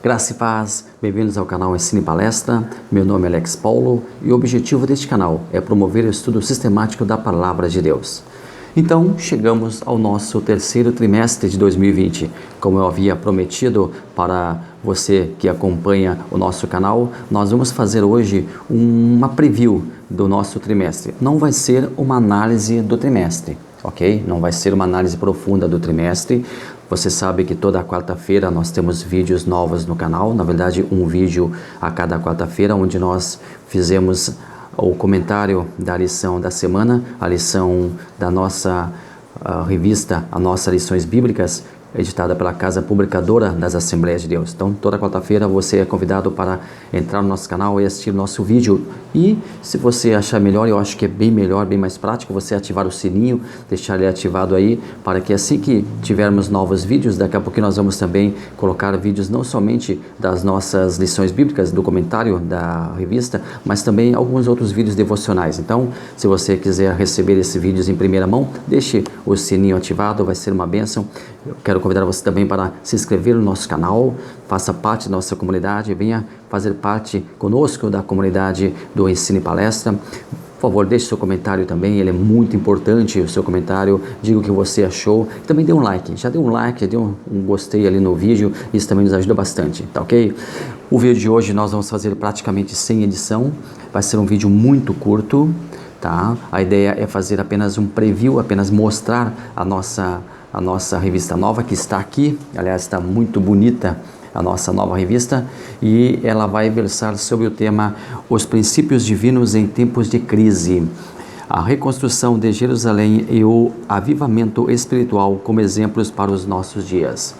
Graça e paz, bem-vindos ao canal Ensino e Palestra. Meu nome é Alex Paulo e o objetivo deste canal é promover o estudo sistemático da Palavra de Deus. Então, chegamos ao nosso terceiro trimestre de 2020. Como eu havia prometido para você que acompanha o nosso canal, nós vamos fazer hoje uma preview do nosso trimestre. Não vai ser uma análise do trimestre, ok? Não vai ser uma análise profunda do trimestre. Você sabe que toda quarta-feira nós temos vídeos novos no canal, na verdade um vídeo a cada quarta-feira, onde nós fizemos o comentário da lição da semana, a lição da nossa revista, a nossas lições bíblicas, editada pela Casa Publicadora das Assembleias de Deus. Então, toda quarta-feira você é convidado para entrar no nosso canal e assistir o nosso vídeo. E, se você achar melhor, eu acho que é bem melhor, bem mais prático, você ativar o sininho, deixar ele ativado aí, para que assim que tivermos novos vídeos, daqui a pouco nós vamos também colocar vídeos não somente das nossas lições bíblicas, do comentário da revista, mas também alguns outros vídeos devocionais. Então, se você quiser receber esses vídeos em primeira mão, deixe o sininho ativado, vai ser uma bênção. Eu quero convidar você também para se inscrever no nosso canal, faça parte da nossa comunidade, venha fazer parte conosco da comunidade do Ensino e Palestra. Por favor, deixe seu comentário também, ele é muito importante, o seu comentário, diga o que você achou. Também dê um like, já deu um like, já deu um gostei ali no vídeo, isso também nos ajuda bastante, tá ok? O vídeo de hoje nós vamos fazer praticamente sem edição, vai ser um vídeo muito curto, tá? A ideia é fazer apenas um preview, apenas mostrar a nossa revista nova que está aqui, aliás está muito bonita a nossa nova revista, e ela vai versar sobre o tema Os Princípios Divinos em Tempos de Crise, a reconstrução de Jerusalém e o avivamento espiritual como exemplos para os nossos dias.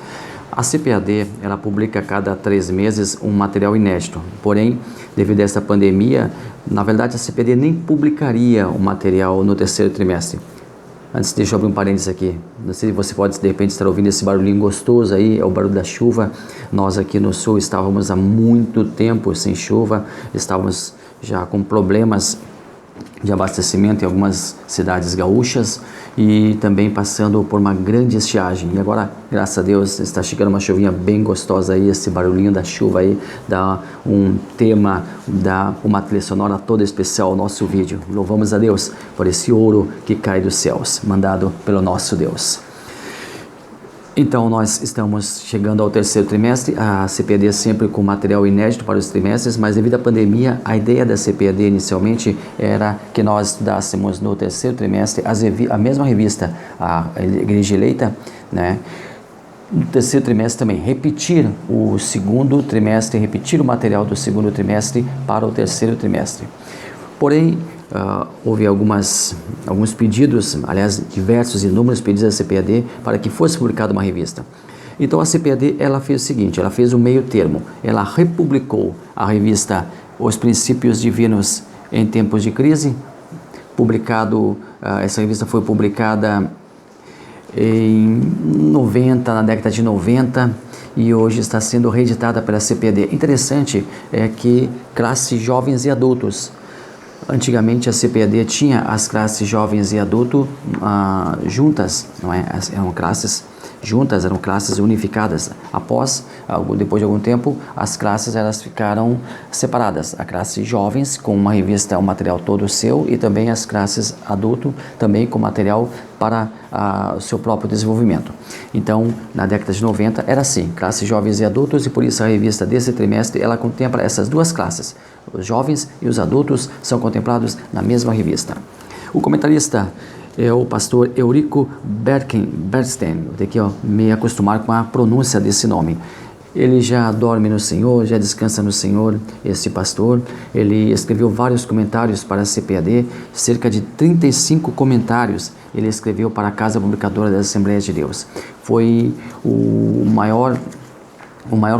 A CPAD, ela publica a cada 3 meses um material inédito, porém, devido a esta pandemia, na verdade a CPAD nem publicaria o material no terceiro trimestre. Antes, deixa eu abrir um parênteses aqui. Não sei se você pode, de repente, estar ouvindo esse barulhinho gostoso aí, é o barulho da chuva. Nós aqui no sul estávamos há muito tempo sem chuva, estávamos já com problemas de abastecimento em algumas cidades gaúchas e também passando por uma grande estiagem. E agora, graças a Deus, está chegando uma chuvinha bem gostosa aí, esse barulhinho da chuva aí dá um tema, dá uma trilha sonora toda especial ao nosso vídeo. Louvamos a Deus por esse ouro que cai dos céus, mandado pelo nosso Deus. Então, nós estamos chegando ao terceiro trimestre, a CPAD sempre com material inédito para os trimestres, mas devido à pandemia, a ideia da CPAD inicialmente era que nós estudássemos no terceiro trimestre a mesma revista, a Igreja Eleita, né? No terceiro trimestre também, repetir o segundo trimestre, repetir o material do segundo trimestre para o terceiro trimestre. Porém, houve alguns pedidos, aliás, diversos e inúmeros pedidos da CPAD para que fosse publicada uma revista. Então a CPAD, ela fez o seguinte, ela fez um meio termo, ela republicou a revista Os Princípios Divinos em Tempos de Crise, essa revista foi publicada em 90, na década de 90, e hoje está sendo reeditada pela CPAD. Interessante é que classes jovens e adultos, antigamente a CPAD tinha as classes jovens e adulto juntas, não é? Eram classes juntas, eram classes unificadas. Depois de algum tempo, as classes elas ficaram separadas. A classe jovens com uma revista, um material todo seu, e também as classes adulto também com material para o seu próprio desenvolvimento. Então, na década de 90 era assim, classes jovens e adultos, e por isso a revista desse trimestre ela contempla essas duas classes. Os jovens e os adultos são contemplados na mesma revista. O comentarista é o pastor Eurico Bernstein. Vou ter que me acostumar com a pronúncia desse nome. Ele já dorme no Senhor, já descansa no Senhor, esse pastor. Ele escreveu vários comentários para a CPAD, cerca de 35 comentários ele escreveu para a Casa Publicadora das Assembleias de Deus. Foi o maior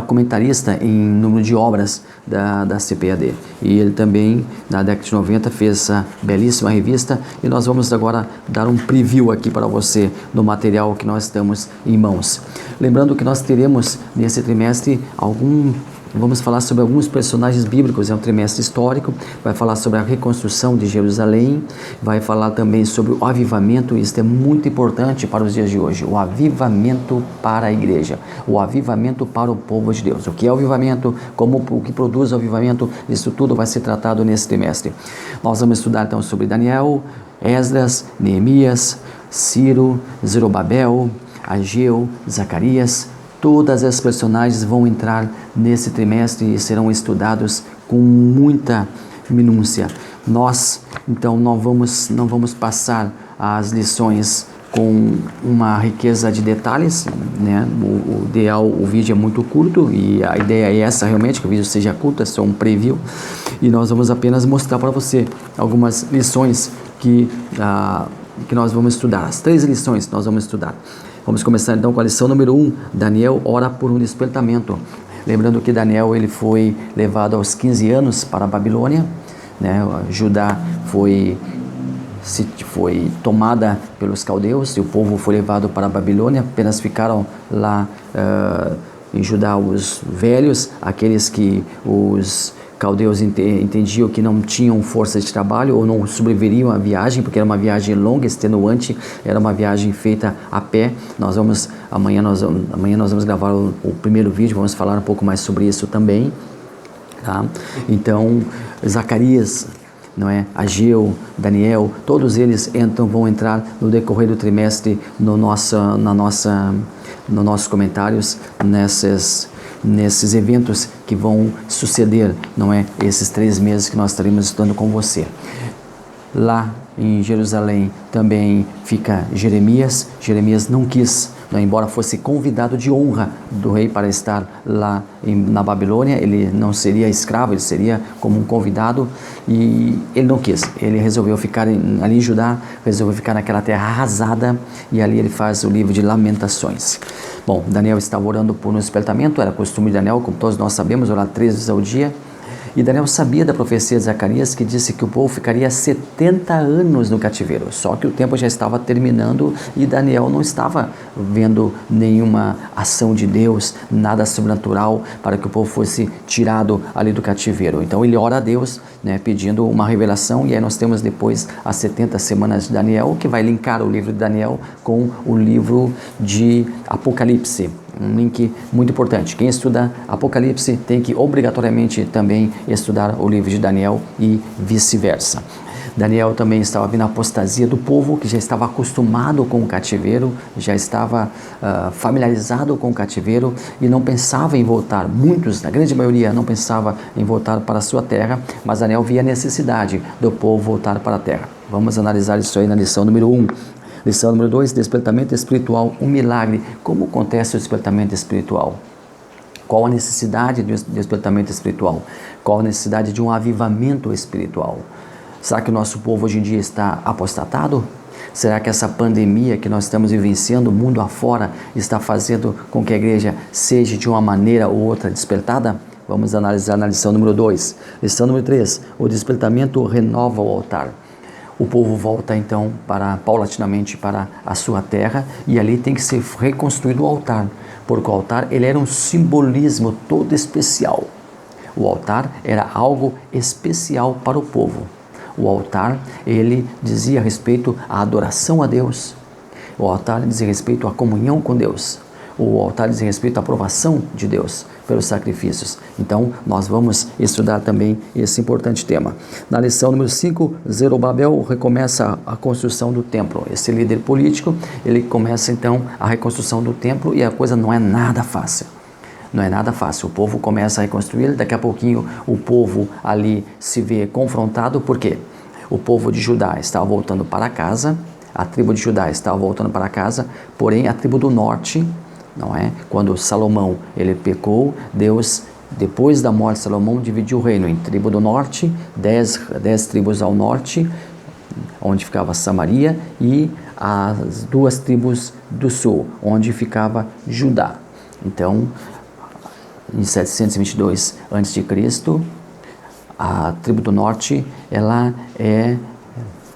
comentarista em número de obras da CPAD. E ele também, na década de 90, fez essa belíssima revista, e nós vamos agora dar um preview aqui para você do material que nós estamos em mãos. Lembrando que nós teremos nesse trimestre vamos falar sobre alguns personagens bíblicos, é um trimestre histórico, vai falar sobre a reconstrução de Jerusalém, vai falar também sobre o avivamento, isso é muito importante para os dias de hoje, o avivamento para a igreja, o avivamento para o povo de Deus. O que é o avivamento, o que produz o avivamento, isso tudo vai ser tratado nesse trimestre. Nós vamos estudar então sobre Daniel, Esdras, Neemias, Ciro, Zorobabel, Ageu, Zacarias. Todas as personagens vão entrar nesse trimestre e serão estudados com muita minúcia. Nós, então, não vamos passar as lições com uma riqueza de detalhes, né? O ideal, o vídeo é muito curto e a ideia é essa realmente, que o vídeo seja curto, é só um preview. E nós vamos apenas mostrar para você algumas lições que nós vamos estudar. As 3 lições que nós vamos estudar. Vamos começar então com a lição número 1. Daniel ora por um despertamento. Lembrando que Daniel ele foi levado aos 15 anos para a Babilônia, né? Judá foi tomada pelos caldeus e o povo foi levado para a Babilônia. Apenas ficaram lá em Judá os velhos, aqueles que os caldeus entendiam que não tinham força de trabalho ou não sobreviveriam à viagem, porque era uma viagem longa, extenuante, era uma viagem feita a pé. Amanhã nós vamos gravar o primeiro vídeo, vamos falar um pouco mais sobre isso também, tá? Então, Zacarias, não é? Ageu, Daniel, todos eles vão entrar no decorrer do trimestre nos nossos comentários, nesses eventos que vão suceder, não é? Esses 3 meses que nós estaremos estudando com você. Lá em Jerusalém também fica Jeremias. Jeremias não quis, embora fosse convidado de honra do rei para estar lá na Babilônia, ele não seria escravo, ele seria como um convidado, e ele não quis, ele resolveu ficar ali em Judá, resolveu ficar naquela terra arrasada, e ali ele faz o livro de Lamentações. Bom, Daniel estava orando por um despertamento, era costume de Daniel, como todos nós sabemos, orar 3 vezes ao dia. E Daniel sabia da profecia de Zacarias, que disse que o povo ficaria 70 anos no cativeiro. Só que o tempo já estava terminando e Daniel não estava vendo nenhuma ação de Deus, nada sobrenatural para que o povo fosse tirado ali do cativeiro. Então ele ora a Deus, né, pedindo uma revelação, e aí nós temos depois as 70 semanas de Daniel, que vai linkar o livro de Daniel com o livro de Apocalipse. Um link muito importante. Quem estuda Apocalipse tem que obrigatoriamente também estudar o livro de Daniel e vice-versa. Daniel também estava vendo a apostasia do povo, que já estava acostumado com o cativeiro, já estava familiarizado com o cativeiro e não pensava em voltar. Muitos, na grande maioria, não pensava em voltar para a sua terra, mas Daniel via a necessidade do povo voltar para a terra. Vamos analisar isso aí na lição número 1. Lição número 2, despertamento espiritual, um milagre. Como acontece o despertamento espiritual? Qual a necessidade do despertamento espiritual? Qual a necessidade de um avivamento espiritual? Será que o nosso povo hoje em dia está apostatado? Será que essa pandemia que nós estamos vivenciando, mundo afora, está fazendo com que a igreja seja de uma maneira ou outra despertada? Vamos analisar na lição número 2. Lição número 3, o despertamento renova o altar. O povo volta então paulatinamente para a sua terra, e ali tem que ser reconstruído o altar, porque o altar ele era um simbolismo todo especial. O altar era algo especial para o povo. O altar ele dizia respeito à adoração a Deus. O altar dizia respeito à comunhão com Deus. O altar diz respeito à aprovação de Deus pelos sacrifícios. Então, nós vamos estudar também esse importante tema. Na lição número 5, Zorobabel recomeça a construção do templo. Esse líder político, ele começa então a reconstrução do templo, e a coisa não é nada fácil. Não é nada fácil. O povo começa a reconstruir, daqui a pouquinho o povo ali se vê confrontado. Por quê? O povo de Judá estava voltando para casa, a tribo de Judá estava voltando para casa, porém a tribo do norte, não é? Quando Salomão ele pecou, Deus, depois da morte de Salomão, dividiu o reino em tribo do norte, 10 tribos ao norte, onde ficava Samaria, e as 2 tribos do sul, onde ficava Judá. Então, em 722 a.C., a tribo do norte ela é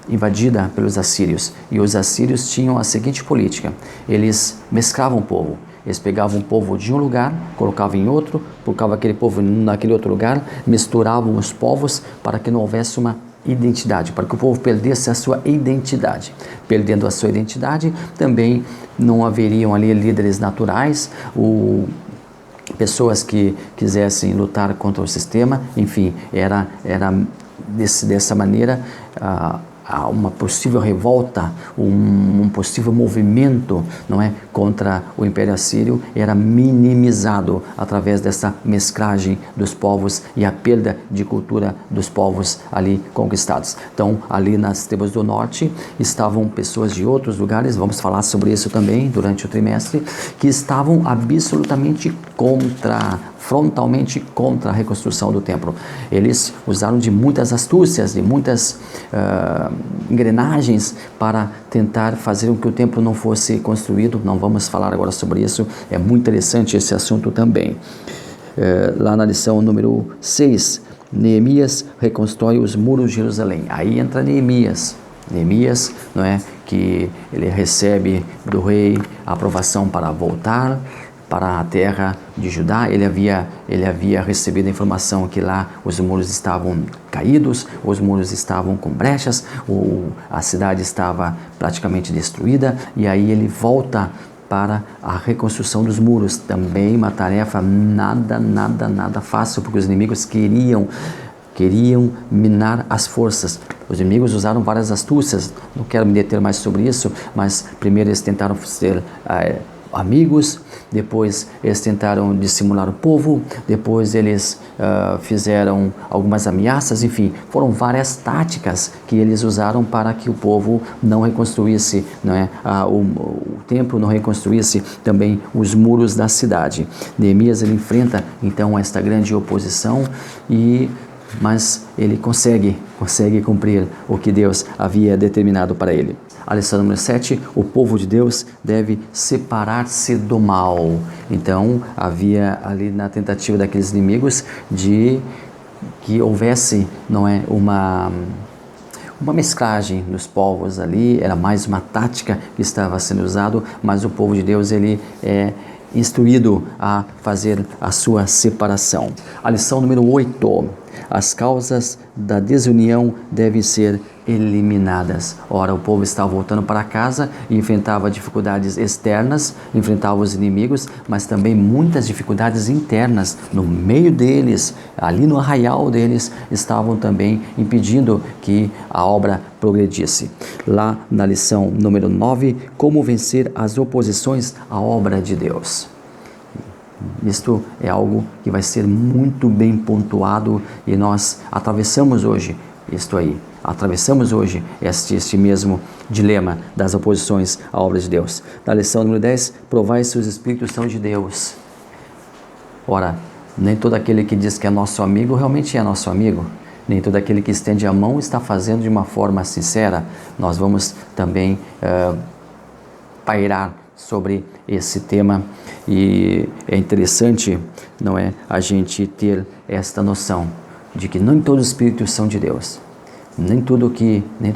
invadida pelos assírios, e os assírios tinham a seguinte política: eles mesclavam o povo, Eles pegavam o povo de um lugar, colocavam em outro, colocavam aquele povo naquele outro lugar, misturavam os povos para que não houvesse uma identidade, para que o povo perdesse a sua identidade. Perdendo a sua identidade, também não haveriam ali líderes naturais, pessoas que quisessem lutar contra o sistema. Enfim, era dessa maneira uma possível revolta, um possível movimento, não é, contra o Império Assírio era minimizado através dessa mesclagem dos povos e a perda de cultura dos povos ali conquistados. Então, ali nas tribos do norte estavam pessoas de outros lugares, vamos falar sobre isso também durante o trimestre, que estavam absolutamente frontalmente contra a reconstrução do templo. Eles usaram de muitas astúcias, de muitas engrenagens para tentar fazer com que o templo não fosse construído. Não vamos falar agora sobre isso, é muito interessante esse assunto também. Lá na lição número 6, Neemias reconstrói os muros de Jerusalém. Aí entra Neemias, não é, que ele recebe do rei a aprovação para voltar para a terra de Judá. Ele havia recebido a informação que lá os muros estavam caídos, os muros estavam com brechas, a cidade estava praticamente destruída, e aí ele volta para a reconstrução dos muros. Também uma tarefa nada fácil, porque os inimigos queriam minar as forças. Os inimigos usaram várias astúcias, não quero me deter mais sobre isso, mas primeiro eles tentaram ser amigos, depois eles tentaram dissimular o povo, depois eles fizeram algumas ameaças. Enfim, foram várias táticas que eles usaram para que o povo não reconstruísse, não é, o templo, não reconstruísse também os muros da cidade. Neemias, ele enfrenta então esta grande oposição, mas ele consegue cumprir o que Deus havia determinado para ele. A lição número 7, o povo de Deus deve separar-se do mal. Então, havia ali na tentativa daqueles inimigos de que houvesse, não é, uma mesclagem dos povos ali. Era mais uma tática que estava sendo usado, mas o povo de Deus, ele é instruído a fazer a sua separação. A lição número 8, as causas da desunião devem ser eliminadas. Ora, o povo estava voltando para casa e enfrentava dificuldades externas, enfrentava os inimigos, mas também muitas dificuldades internas no meio deles, ali no arraial deles, estavam também impedindo que a obra progredisse. Lá na lição número 9, como vencer as oposições à obra de Deus. Isto é algo que vai ser muito bem pontuado e nós atravessamos hoje este mesmo dilema das oposições à obra de Deus. Na lição número 10, provai se os Espíritos são de Deus. Ora, nem todo aquele que diz que é nosso amigo realmente é nosso amigo. Nem todo aquele que estende a mão está fazendo de uma forma sincera. Nós vamos também pairar sobre esse tema, e é interessante, não é, a gente ter esta noção de que nem todos os espíritos são de Deus. Nem todo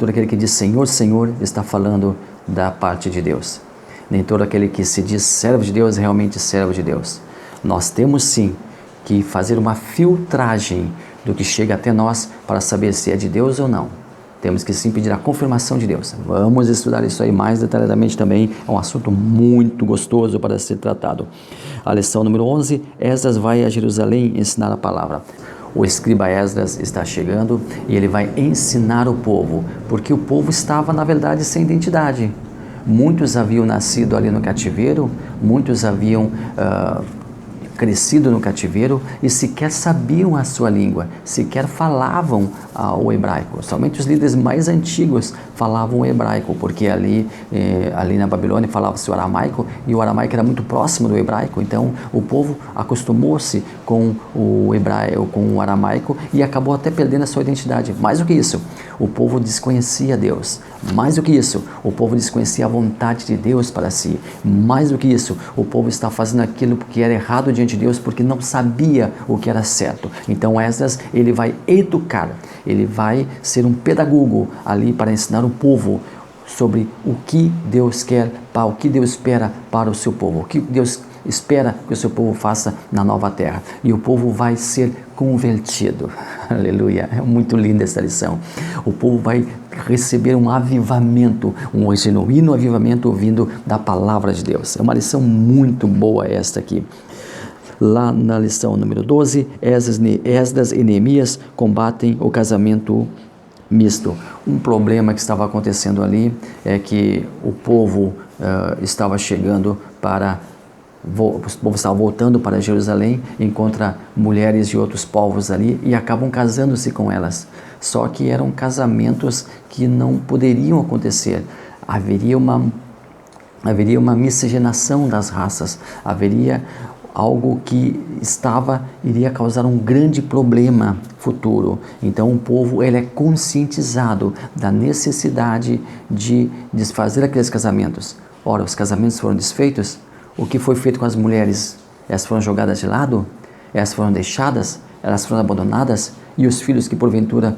aquele que diz Senhor, Senhor está falando da parte de Deus. Nem todo aquele que se diz servo de Deus é realmente servo de Deus. Nós temos sim que fazer uma filtragem do que chega até nós para saber se é de Deus ou não. Temos que sim pedir a confirmação de Deus. Vamos estudar isso aí mais detalhadamente também. É um assunto muito gostoso para ser tratado. A lição número 11, Esdras vai a Jerusalém ensinar a palavra. O escriba Esdras está chegando e ele vai ensinar o povo, porque o povo estava, na verdade, sem identidade. Muitos haviam nascido ali no cativeiro, muitos haviam crescido no cativeiro e sequer sabiam a sua língua, sequer falavam o hebraico. Somente os líderes mais antigos falavam o hebraico, porque ali na Babilônia falava-se o aramaico, e o aramaico era muito próximo do hebraico. Então o povo acostumou-se com o hebraico, com o aramaico, e acabou até perdendo a sua identidade. Mais do que isso, o povo desconhecia Deus. Mais do que isso, o povo desconhecia a vontade de Deus para si. Mais do que isso, o povo está fazendo aquilo que era errado diante de Deus, porque não sabia o que era certo. Então Esdras, ele vai educar, ele vai ser um pedagogo ali para ensinar o povo sobre o que Deus quer, o que Deus espera para o seu povo, o que Deus espera que o seu povo faça na nova terra. E o povo vai ser convertido. Aleluia, é muito linda essa lição. O povo vai receber um avivamento, um genuíno avivamento vindo da palavra de Deus. É uma lição muito boa esta aqui. Lá na lição número 12, Esdras e Neemias combatem o casamento misto. Um problema que estava acontecendo ali é que o povo estava chegando para... O povo estava voltando para Jerusalém, encontra mulheres de outros povos ali e acabam casando-se com elas. Só que eram casamentos que não poderiam acontecer. Haveria uma miscigenação das raças, haveria algo que iria causar um grande problema futuro. Então o povo ele é conscientizado da necessidade de desfazer aqueles casamentos. Ora, os casamentos foram desfeitos. O que foi feito com as mulheres? Elas foram jogadas de lado? Elas foram deixadas? Elas foram abandonadas? E os filhos que porventura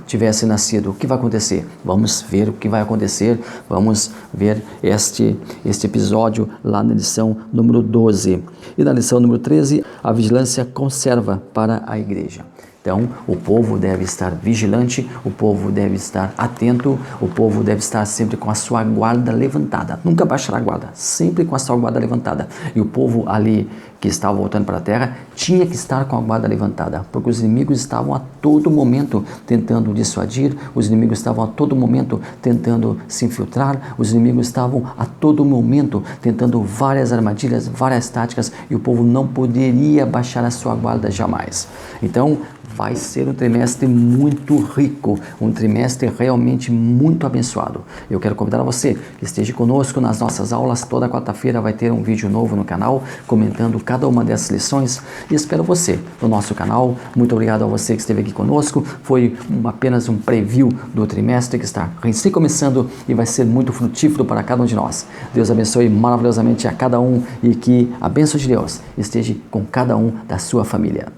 tivessem nascido, o que vai acontecer? Vamos ver o que vai acontecer. Vamos ver este episódio lá na lição número 12. E na lição número 13, a vigilância conserva para a igreja. Então, o povo deve estar vigilante, o povo deve estar atento, o povo deve estar sempre com a sua guarda levantada. Nunca baixar a guarda, sempre com a sua guarda levantada. E o povo ali que estava voltando para a terra tinha que estar com a guarda levantada, porque os inimigos estavam a todo momento tentando dissuadir, os inimigos estavam a todo momento tentando se infiltrar, os inimigos estavam a todo momento tentando várias armadilhas, várias táticas, e o povo não poderia baixar a sua guarda jamais. Então, vai ser um trimestre muito rico, um trimestre realmente muito abençoado. Eu quero convidar você que esteja conosco nas nossas aulas. Toda quarta-feira vai ter um vídeo novo no canal, comentando cada uma dessas lições, e espero você no nosso canal. Muito obrigado a você que esteve aqui conosco. Foi apenas um preview do trimestre que está começando e vai ser muito frutífero para cada um de nós. Deus abençoe maravilhosamente a cada um e que a bênção de Deus esteja com cada um da sua família.